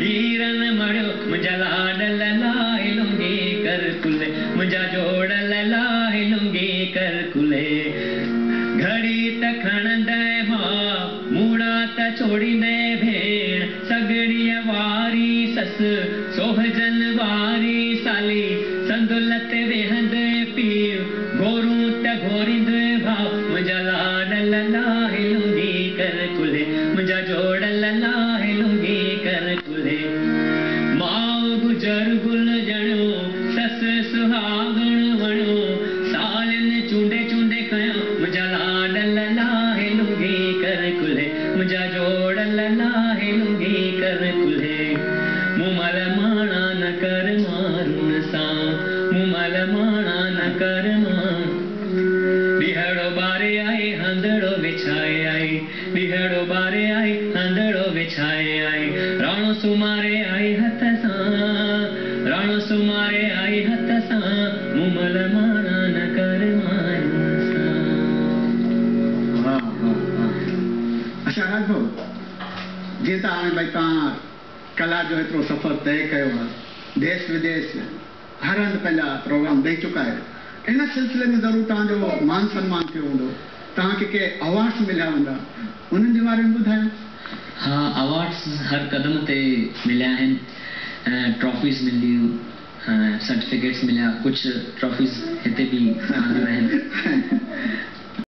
हीरन मड़ियो मुंहिंजा लाडल लाइ लुंगी कर कुले मुंहिंजा जोड़ल लाइ लुंगी कर कुले घड़ी त खणंदे मां मूड़ा त छोड़ींदे भेण सगड़ीअ वारी सस सोहजन वारी साली संदुलत वेहंदे पीउ गोरूं त घोरींदे भाउ मुंहिंजा लाडल लाइ लुंगी कर कुले मुंहिंजा जोड़ल लाइ लुंगी कर कुले माउ गुजर गुल ॼणो सस सुहागण वणो सालिन चूंडे चूंडे कयो मुंहिंजा लाडल लाइ लुंगी कर कुले मुंहिंजा जोड़ल लाइ लुंगी कर कुले मुमल माणा न कर मारुन सां मुमल माणा न कर ॾिहड़ो ॿारे आई हंधड़ो विछाए आई ॾिहड़ो ॿारे आई हंधड़ो विछाए आई राणो सुमारे आई हथ सां राणो सुमारे आई हथ सां मुमल माणा न कर मारुन सां। अच्छा राघव जीअं त हाणे भई तव्हां कला जो एतिरो सफ़र तय कयो आहे देश विदेश हर हंधि पंहिंजा प्रोग्राम ॾेई चुका आहियो इन सिलसिले में ज़रूरु तव्हांजो मान सम्मान थियो हूंदो तव्हांखे के अवार्ड्स मिलिया हूंदा उन्हनि जे बारे में ॿुधायो। हाँ अवार्ड्स हर कदम ते मिलिया आहिनि ट्रॉफीज़ मिलियूं सर्टिफिकेट्स मिलिया कुछ ट्रॉफीज़ हिते भी आंदियूं आहिनि